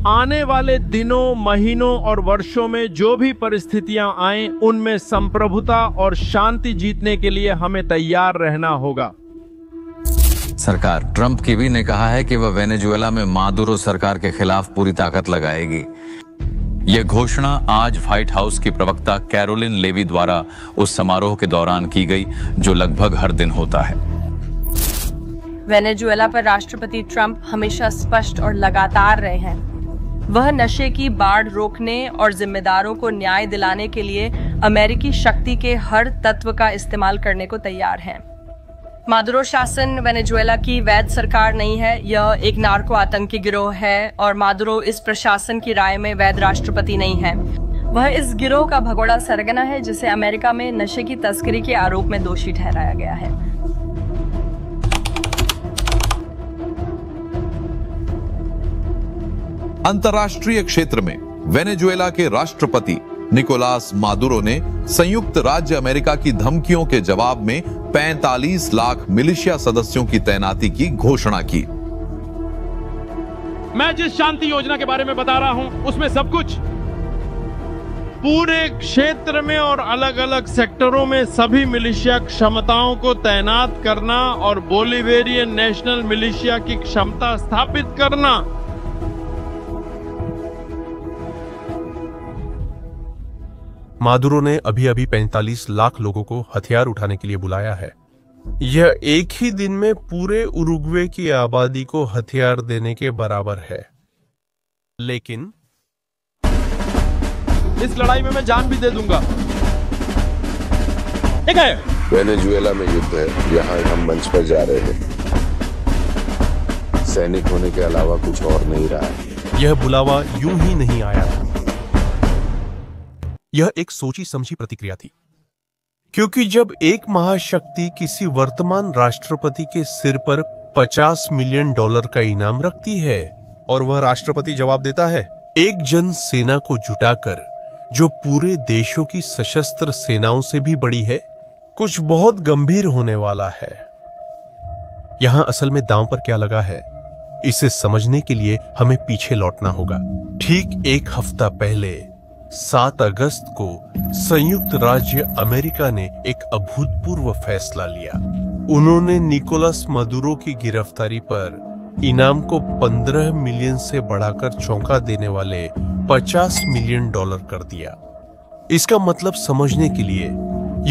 आने वाले दिनों, महीनों और वर्षों में जो भी परिस्थितियां आएं, उनमें संप्रभुता और शांति जीतने के लिए हमें तैयार रहना होगा। सरकार ट्रंप की भी ने कहा है कि वह वेनेजुएला में मादुरो सरकार के खिलाफ पूरी ताकत लगाएगी। यह घोषणा आज व्हाइट हाउस की प्रवक्ता कैरोलिन लेवी द्वारा उस समारोह के दौरान की गई जो लगभग हर दिन होता है। वेनेजुएला पर राष्ट्रपति ट्रंप हमेशा स्पष्ट और लगातार रहे हैं। वह नशे की बाढ़ रोकने और जिम्मेदारों को न्याय दिलाने के लिए अमेरिकी शक्ति के हर तत्व का इस्तेमाल करने को तैयार हैं। मादुरो शासन वेनेजुएला की वैध सरकार नहीं है, यह एक नार्को आतंकी गिरोह है और मादुरो इस प्रशासन की राय में वैध राष्ट्रपति नहीं है। वह इस गिरोह का भगोड़ा सरगना है जिसे अमेरिका में नशे की तस्करी के आरोप में दोषी ठहराया गया है। अंतर्राष्ट्रीय क्षेत्र में वेनेजुएला के राष्ट्रपति निकोलास मादुरो ने संयुक्त राज्य अमेरिका की धमकियों के जवाब में 45 लाख मिलिशिया सदस्यों की तैनाती की घोषणा की। मैं जिस शांति योजना के बारे में बता रहा हूं, उसमें सब कुछ पूरे क्षेत्र में और अलग अलग सेक्टरों में सभी मिलिशिया क्षमताओं को तैनात करना और बोलिवेरियन नेशनल मिलिशिया की क्षमता स्थापित करना। मादुरो ने अभी 45 लाख लोगों को हथियार उठाने के लिए बुलाया है। यह एक ही दिन में पूरे उरुग्वे की आबादी को हथियार देने के बराबर है। लेकिन इस लड़ाई में मैं जान भी दे दूंगा। ठीक है, वेनेजुएला में युद्ध है, यहाँ हम मंच पर जा रहे हैं। सैनिक होने के अलावा कुछ और नहीं रहा है। यह बुलावा यूं ही नहीं आया था। यह एक सोची समझी प्रतिक्रिया थी, क्योंकि जब एक महाशक्ति किसी वर्तमान राष्ट्रपति के सिर पर $50 मिलियन का इनाम रखती है और वह राष्ट्रपति जवाब देता है एक जन सेना को जुटाकर जो पूरे देशों की सशस्त्र सेनाओं से भी बड़ी है, कुछ बहुत गंभीर होने वाला है। यहां असल में दांव पर क्या लगा है, इसे समझने के लिए हमें पीछे लौटना होगा। ठीक एक हफ्ता पहले 7 अगस्त को संयुक्त राज्य अमेरिका ने एक अभूतपूर्व फैसला लिया। उन्होंने निकोलस मादुरो की गिरफ्तारी पर इनाम को 15 मिलियन से बढ़ाकर चौंका देने वाले $50 मिलियन कर दिया। इसका मतलब समझने के लिए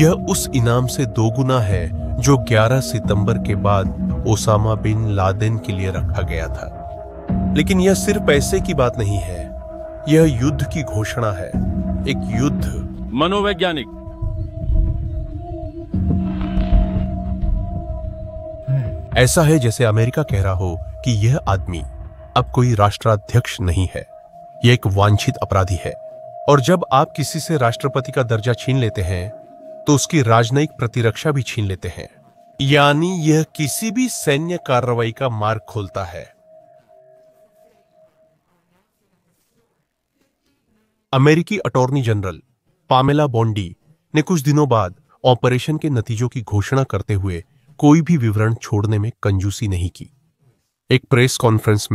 यह उस इनाम से 2 गुना है जो 11 सितंबर के बाद ओसामा बिन लादेन के लिए रखा गया था। लेकिन यह सिर्फ पैसे की बात नहीं है, यह युद्ध की घोषणा है। एक युद्ध। मनोवैज्ञानिक ऐसा है जैसे अमेरिका कह रहा हो कि यह आदमी अब कोई राष्ट्राध्यक्ष नहीं है, यह एक वांछित अपराधी है। और जब आप किसी से राष्ट्रपति का दर्जा छीन लेते हैं तो उसकी राजनयिक प्रतिरक्षा भी छीन लेते हैं, यानी यह किसी भी सैन्य कार्रवाई का मार्ग खोलता है। अमेरिकी अटॉर्नी जनरल पामेला बॉन्डी ने कुछ दिनों बाद ऑपरेशन के नतीजों की घोषणा करते हुए कोई भी विवरण छोड़ने में कंजूसी नहीं की। एक प्रेस कॉन्फ्रेंस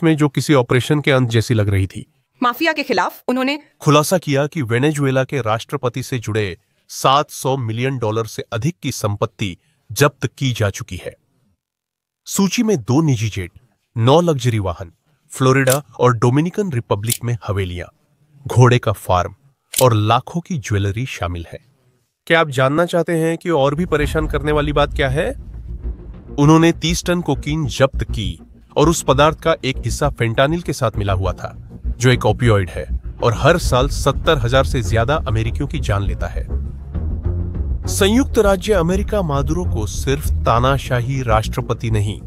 में जो किसी ऑपरेशन के अंत जैसी लग रही थी, माफिया के खिलाफ उन्होंने खुलासा किया कि वेनेजुएला के राष्ट्रपति से जुड़े $700 मिलियन से अधिक की संपत्ति जब्त की जा चुकी है। सूची में 2 निजी जेट, 9 लग्जरी वाहन, फ्लोरिडा और डोमिनिकन रिपब्लिक में हवेलियां, घोड़े का फार्म और लाखों की ज्वेलरी शामिल है। क्या आप जानना चाहते हैं कि और भी परेशान करने वाली बात क्या है? उन्होंने 30 टन कोकीन जब्त की और उस पदार्थ का एक हिस्सा फेंटानिल के साथ मिला हुआ था, जो एक ओपियोइड है और हर साल 70,000 से ज्यादा अमेरिकियों की जान लेता है। संयुक्त राज्य अमेरिका मादुरो को सिर्फ तानाशाही राष्ट्रपति नहीं,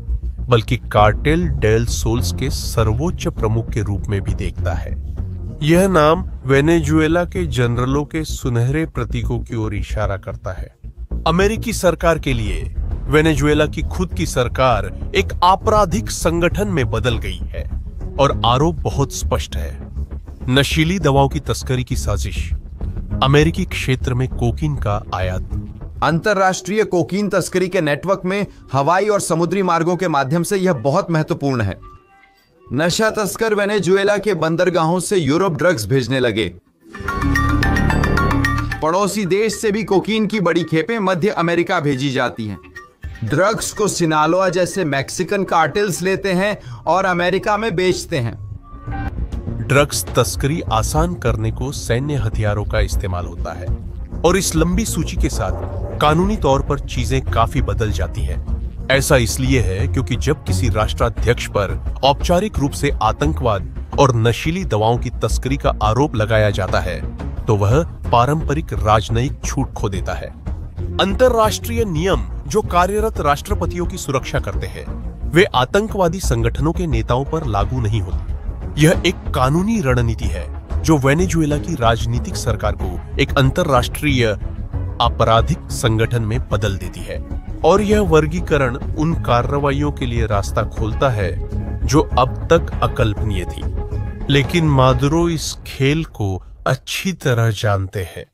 बल्कि कार्टेल डेल सोल्स के सर्वोच्च प्रमुख के रूप में भी देखता है। यह नाम वेनेजुएला के जनरलों के सुनहरे प्रतीकों की ओर इशारा करता है। अमेरिकी सरकार के लिए वेनेजुएला की खुद की सरकार एक आपराधिक संगठन में बदल गई है और आरोप बहुत स्पष्ट है। नशीली दवाओं की तस्करी की साजिश, अमेरिकी क्षेत्र में कोकीन का आयात, अंतरराष्ट्रीय कोकीन तस्करी के नेटवर्क में हवाई और समुद्री मार्गों के माध्यम से यह बहुत महत्वपूर्ण है। नशा तस्कर वेनेजुएला के बंदरगाहों से यूरोप ड्रग्स भेजने लगे। पड़ोसी देश से भी कोकीन की बड़ी खेपें मध्य अमेरिका भेजी जाती हैं। ड्रग्स को सिनालोआ जैसे मैक्सिकन कार्टेल्स लेते हैं और अमेरिका में बेचते हैं। ड्रग्स तस्करी आसान करने को सैन्य हथियारों का इस्तेमाल होता है और इस लंबी सूची के साथ कानूनी तौर पर चीजें काफी बदल जाती हैं। ऐसा इसलिए है क्योंकि जब किसी राष्ट्राध्यक्ष पर औपचारिक रूप से आतंकवाद और नशीली दवाओं की तस्करी का आरोप लगाया जाता है तो वह पारंपरिक राजनयिक छूट खो देता है। अंतरराष्ट्रीय नियम जो कार्यरत राष्ट्रपतियों की सुरक्षा करते हैं वे आतंकवादी संगठनों के नेताओं पर लागू नहीं होते। यह एक कानूनी रणनीति है जो वेनेजुएला की राजनीतिक सरकार को एक अंतरराष्ट्रीय आपराधिक संगठन में बदल देती है और यह वर्गीकरण उन कार्रवाइयों के लिए रास्ता खोलता है जो अब तक अकल्पनीय थी। लेकिन मादुरो इस खेल को अच्छी तरह जानते हैं।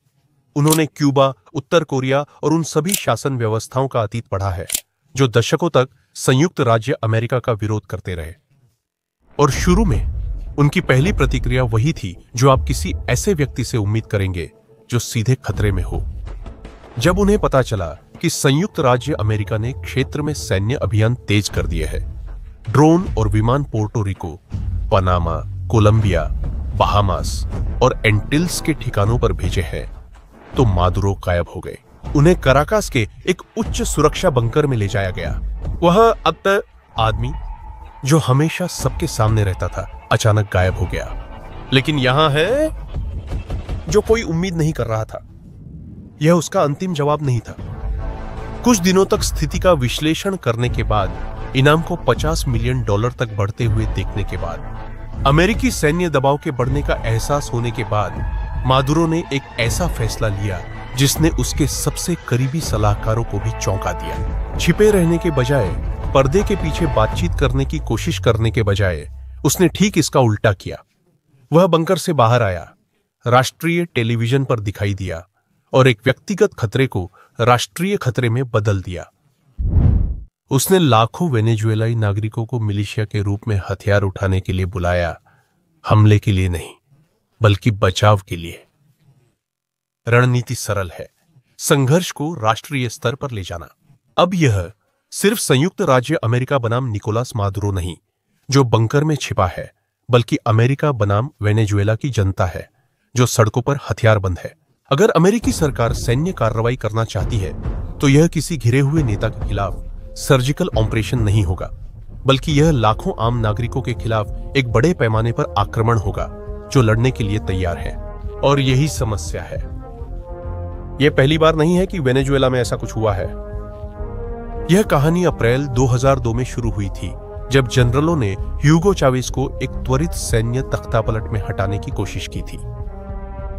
उन्होंने क्यूबा, उत्तर कोरिया और उन सभी शासन व्यवस्थाओं का अतीत पढ़ा है जो दशकों तक संयुक्त राज्य अमेरिका का विरोध करते रहे। और शुरू में उनकी पहली प्रतिक्रिया वही थी जो आप किसी ऐसे व्यक्ति से उम्मीद करेंगे जो सीधे खतरे में हो। जब उन्हें पता चला कि संयुक्त राज्य अमेरिका ने क्षेत्र में सैन्य अभियान तेज कर दिए हैं, ड्रोन और विमान Puerto Rico, Panama, Colombia, Bahamas और एंटिल्स के ठिकानों पर भेजे हैं, तो मादुरो गायब हो गए। उन्हें कराकास के एक उच्च सुरक्षा बंकर में ले जाया गया। वह अब तक आदमी जो हमेशा सबके सामने रहता था अचानक गायब हो गया। लेकिन यहां है जो कोई उम्मीद नहीं कर रहा था। यह उसका अंतिम जवाब नहीं था। कुछ दिनों तक स्थिति का विश्लेषण करने के बाद, इनाम को $50 मिलियन तक बढ़ते हुए देखने के बाद, अमेरिकी सैन्य दबाव के बढ़ने का एहसास होने के बाद मादुरो ने एक ऐसा फैसला लिया जिसने उसके सबसे करीबी सलाहकारों को भी चौंका दिया। छिपे रहने के बजाय, पर्दे के पीछे बातचीत करने की कोशिश करने के बजाय उसने ठीक इसका उल्टा किया। वह बंकर से बाहर आया, राष्ट्रीय टेलीविजन पर दिखाई दिया और एक व्यक्तिगत खतरे को राष्ट्रीय खतरे में बदल दिया। उसने लाखों वेनेजुएलाई नागरिकों को मिलिशिया के रूप में हथियार उठाने के लिए बुलाया, हमले के लिए नहीं बल्कि बचाव के लिए। रणनीति सरल है, संघर्ष को राष्ट्रीय स्तर पर ले जाना। अब यह सिर्फ संयुक्त राज्य अमेरिका बनाम निकोलास मादुरो नहीं जो बंकर में छिपा है, बल्कि अमेरिका बनाम वेनेजुएला की जनता है जो सड़कों पर हथियारबंद है। अगर अमेरिकी सरकार सैन्य कार्रवाई करना चाहती है तो यह किसी घिरे हुए नेता के खिलाफ सर्जिकल ऑपरेशन नहीं होगा, बल्कि यह लाखों आम नागरिकों के खिलाफ एक बड़े पैमाने पर आक्रमण होगा जो लड़ने के लिए तैयार है। और यही समस्या है। यह पहली बार नहीं है कि वेनेजुएला में ऐसा कुछ हुआ है। यह कहानी अप्रैल 2002 में शुरू हुई थी जब जनरलों ने ह्यूगो चावेज को एक त्वरित सैन्य तख्तापलट में हटाने की कोशिश की थी।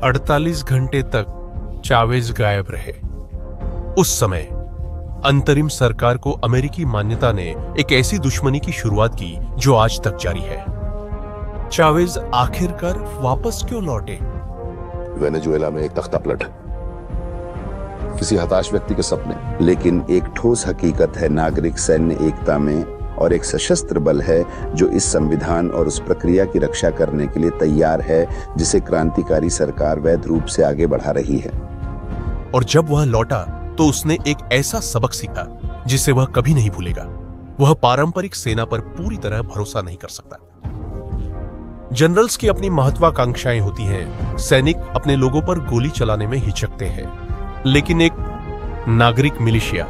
48 घंटे तक चावेज गायब रहे। उस समय अंतरिम सरकार को अमेरिकी मान्यता ने एक ऐसी दुश्मनी की शुरुआत की जो आज तक जारी है। चावेज आखिरकार वापस क्यों लौटे? वेनेजुएला में एक तख्तापलट, किसी हताश व्यक्ति के सपने, लेकिन एक ठोस हकीकत है नागरिक सैन्य एकता में और एक सशस्त्र बल है जो इस संविधान और उस प्रक्रिया की रक्षा करने के लिए तैयार है जिसे क्रांतिकारी सरकार वैध रूप से आगे बढ़ा रही है। और जब वह लौटा तो उसने एक ऐसा सबक सीखा जिसे वह कभी नहीं भूलेगा। वह पारंपरिक सेना पर पूरी तरह भरोसा नहीं कर सकता। जनरल्स की अपनी महत्वाकांक्षाएं होती हैं, सैनिक अपने लोगों पर गोली चलाने में हिचकते हैं, लेकिन एक नागरिक मिलिशिया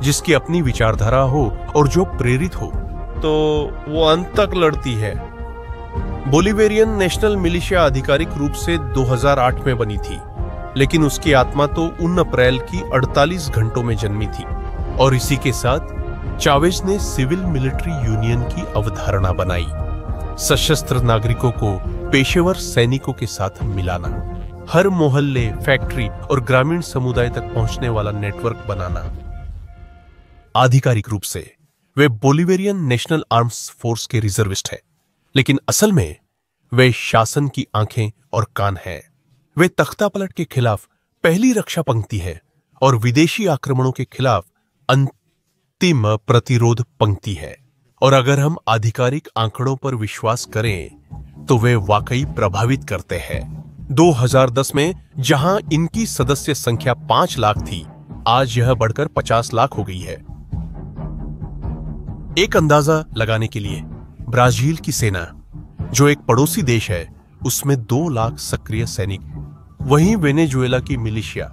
जिसकी अपनी विचारधारा हो और जो प्रेरित हो तो वो अंत तक लड़ती है। बोलिवेरियन नेशनल मिलिशिया आधिकारिक रूप से 2008 में बनी थी, लेकिन उसकी आत्मा तो 9 अप्रैल की 48 घंटों में जन्मी थी। और इसी के साथ चावेज ने सिविल मिलिट्री यूनियन की अवधारणा बनाई, सशस्त्र नागरिकों को पेशेवर सैनिकों के साथ मिलाना, हर मोहल्ले, फैक्ट्री और ग्रामीण समुदाय तक पहुंचने वाला नेटवर्क बनाना। आधिकारिक रूप से वे बोलिवेरियन नेशनल आर्म्स फोर्स के रिजर्विस्ट हैं, लेकिन असल में वे शासन की आंखें और कान हैं। वे तख्तापलट के खिलाफ पहली रक्षा पंक्ति है और विदेशी आक्रमणों के खिलाफ अंतिम प्रतिरोध पंक्ति है। और अगर हम आधिकारिक आंकड़ों पर विश्वास करें तो वे वाकई प्रभावित करते हैं। 2010 में जहां इनकी सदस्य संख्या 5 लाख थी, आज यह बढ़कर 50 लाख हो गई है। एक अंदाजा लगाने के लिए, ब्राजील की सेना, जो एक पड़ोसी देश है, उसमें 2 लाख सक्रिय सैनिक। वहीं वेनेजुएला की मिलिशिया,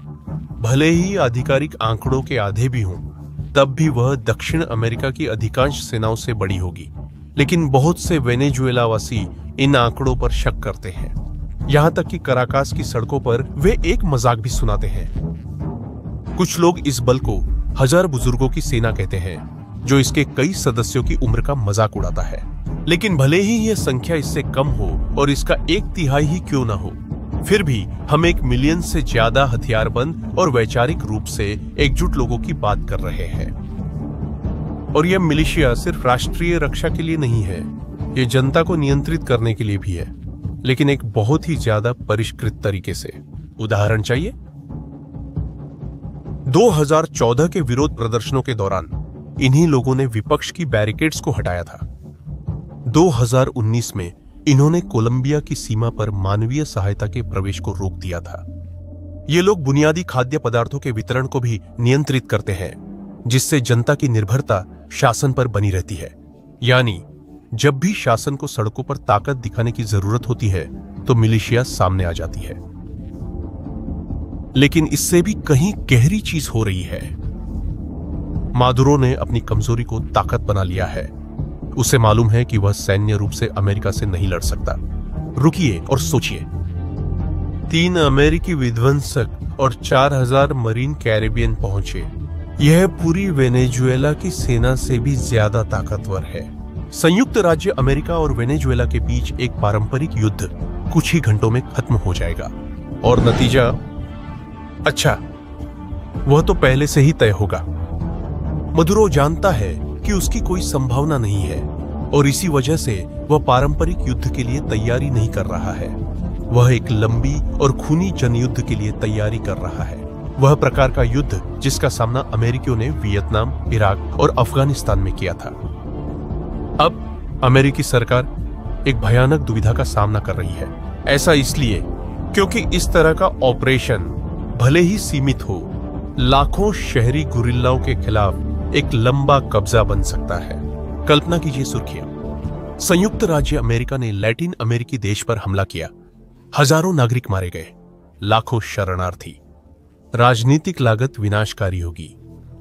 भले ही आधिकारिक आंकड़ों के आधे भी हों, तब भी वह दक्षिण अमेरिका की अधिकांश सेनाओं से बड़ी होगी। लेकिन बहुत से वेनेजुएला वासी इन आंकड़ों पर शक करते हैं। यहां तक कि कराकास की सड़कों पर वे एक मजाक भी सुनाते हैं। कुछ लोग इस बल को 1000 बुजुर्गों की सेना कहते हैं, जो इसके कई सदस्यों की उम्र का मजाक उड़ाता है। लेकिन भले ही यह संख्या इससे कम हो और इसका 1/3 ही क्यों ना हो, फिर भी हम 1 मिलियन से ज्यादा हथियारबंद और वैचारिक रूप से एकजुट लोगों की बात कर रहे हैं। और यह मिलिशिया सिर्फ राष्ट्रीय रक्षा के लिए नहीं है, यह जनता को नियंत्रित करने के लिए भी है, लेकिन एक बहुत ही ज्यादा परिष्कृत तरीके से। उदाहरण चाहिए? 2014 के विरोध प्रदर्शनों के दौरान इन्हीं लोगों ने विपक्ष की बैरिकेड्स को हटाया था। 2019 में इन्होंने कोलंबिया की सीमा पर मानवीय सहायता के प्रवेश को रोक दिया था। ये लोग बुनियादी खाद्य पदार्थों के वितरण को भी नियंत्रित करते हैं, जिससे जनता की निर्भरता शासन पर बनी रहती है। यानी जब भी शासन को सड़कों पर ताकत दिखाने की जरूरत होती है तो मिलिशिया सामने आ जाती है। लेकिन इससे भी कहीं गहरी चीज हो रही है। मादुरो ने अपनी कमजोरी को ताकत बना लिया है। उसे मालूम है कि वह सैन्य रूप से अमेरिका से नहीं लड़ सकता। रुकिए और सोचिए, 3 अमेरिकी विध्वंसक और 4000 मरीन कैरिबियन पहुंचे। यह पूरी वेनेजुएला की सेना से भी ज्यादा ताकतवर है। संयुक्त राज्य अमेरिका और वेनेजुएला के बीच एक पारंपरिक युद्ध कुछ ही घंटों में खत्म हो जाएगा। और नतीजा, अच्छा, वह तो पहले से ही तय होगा। मदुरो जानता है कि उसकी कोई संभावना नहीं है और इसी वजह से वह पारंपरिक युद्ध के लिए तैयारी नहीं कर रहा है। वह एक लंबी और खूनी जनयुद्ध के लिए तैयारी कर रहा है। वह प्रकार का युद्ध जिसका सामना अमेरिकियों ने वियतनाम, इराक और अफगानिस्तान में किया था। अब अमेरिकी सरकार एक भयानक दुविधा का सामना कर रही है। ऐसा इसलिए क्योंकि इस तरह का ऑपरेशन भले ही सीमित हो, लाखों शहरी गुरिल्लाओं के खिलाफ एक लंबा कब्जा बन सकता है। कल्पना कीजिए सुर्खियां। संयुक्त राज्य अमेरिका ने लैटिन अमेरिकी देश पर हमला किया। हजारों नागरिक मारे गए, लाखों शरणार्थी। राजनीतिक लागत विनाशकारी होगी,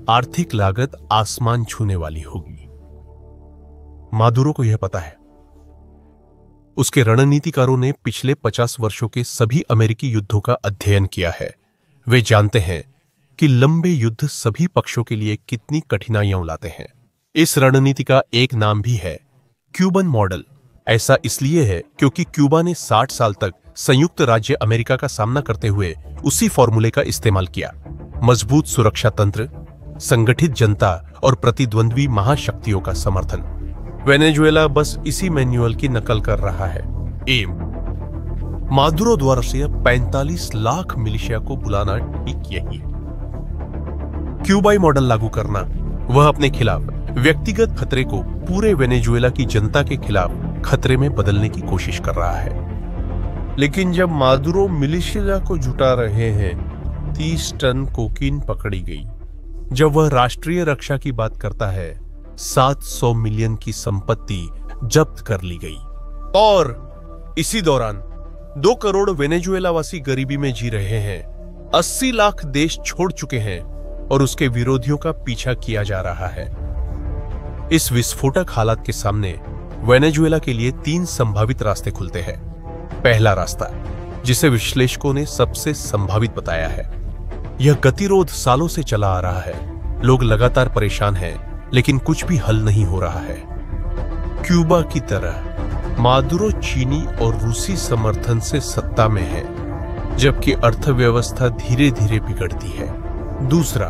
आर्थिक लागत आसमान छूने वाली होगी। मादुरो को यह पता है। उसके रणनीतिकारों ने पिछले 50 वर्षों के सभी अमेरिकी युद्धों का अध्ययन किया है। वे जानते हैं कि लंबे युद्ध सभी पक्षों के लिए कितनी कठिनाइयां लाते हैं। इस रणनीति का एक नाम भी है, क्यूबन मॉडल। ऐसा इसलिए है क्योंकि क्यूबा ने 60 साल तक संयुक्त राज्य अमेरिका का सामना करते हुए उसी फॉर्मूले का इस्तेमाल किया। मजबूत सुरक्षा तंत्र, संगठित जनता और प्रतिद्वंद्वी महाशक्तियों का समर्थन। वेनेजुएला बस इसी मैन्युअल की नकल कर रहा है। एम, मादुरो द्वारा से 45 लाख मिलिशिया को बुलाना ठीक यही है। क्यूबाई मॉडल लागू करना, वह अपने खिलाफ व्यक्तिगत खतरे को पूरे वेनेजुएला की जनता के खिलाफ खतरे में बदलने की कोशिश कर रहा है। लेकिन जब मादुरो मिलिशिया को जुटा रहे हैं, 30 टन कोकीन पकड़ी गई। जब वह राष्ट्रीय रक्षा की बात करता है, 700 मिलियन की संपत्ति जब्त कर ली गई। और इसी दौरान 2 करोड़ वेनेजुएलावासी गरीबी में जी रहे हैं। 80 लाख देश छोड़ चुके हैं और उसके विरोधियों का पीछा किया जा रहा है। इस विस्फोटक हालात के सामने वेनेजुएला के लिए 3 संभावित रास्ते खुलते हैं। पहला रास्ता, जिसे विश्लेषकों ने सबसे संभावित बताया है, यह गतिरोध सालों से चला आ रहा है। लोग लगातार परेशान हैं, लेकिन कुछ भी हल नहीं हो रहा है। क्यूबा की तरह मादुरो चीनी और रूसी समर्थन से सत्ता में है, जबकि अर्थव्यवस्था धीरे धीरे बिगड़ती है। दूसरा,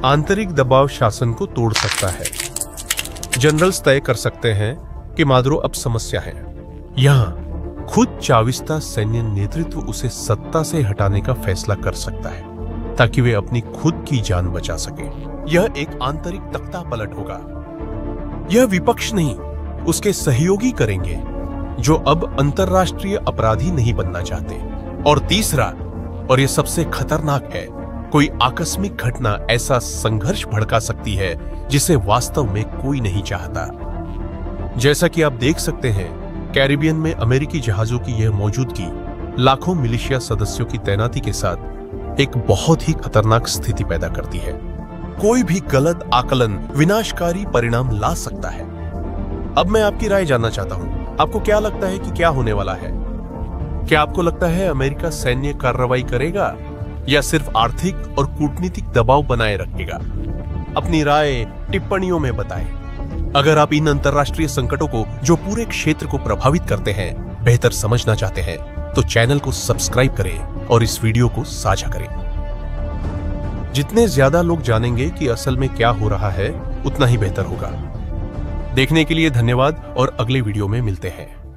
आंतरिक दबाव शासन को तोड़ सकता है। जनरल्स तय कर सकते हैं कि मादुरो अब समस्या है। यहां खुद चाविस्ता सैन्य नेतृत्व उसे सत्ता से हटाने का फैसला कर सकता है, ताकि वे अपनी खुद की जान बचा सके। यह एक आंतरिक तख्ता पलट होगा। यह विपक्ष नहीं, उसके सहयोगी करेंगे, जो अब अंतर्राष्ट्रीय अपराधी नहीं बनना चाहते। और तीसरा, और यह सबसे खतरनाक है, कोई आकस्मिक घटना ऐसा संघर्ष भड़का सकती है जिसे वास्तव में कोई नहीं चाहता। जैसा कि आप देख सकते हैं, कैरिबियन में अमेरिकी जहाजों की यह मौजूदगी लाखों मिलिशिया सदस्यों की तैनाती के साथ एक बहुत ही खतरनाक स्थिति पैदा करती है। कोई भी गलत आकलन विनाशकारी परिणाम ला सकता है। अब मैं आपकी राय जानना चाहता हूं, आपको क्या लगता है कि क्या होने वाला है? क्या आपको लगता है अमेरिका सैन्य कार्रवाई करेगा या सिर्फ आर्थिक और कूटनीतिक दबाव बनाए रखेगा? अपनी राय टिप्पणियों में बताएं। अगर आप इन अंतर्राष्ट्रीय संकटों को, जो पूरे क्षेत्र को प्रभावित करते हैं, बेहतर समझना चाहते हैं, तो चैनल को सब्सक्राइब करें और इस वीडियो को साझा करें। जितने ज्यादा लोग जानेंगे कि असल में क्या हो रहा है, उतना ही बेहतर होगा। देखने के लिए धन्यवाद और अगले वीडियो में मिलते हैं।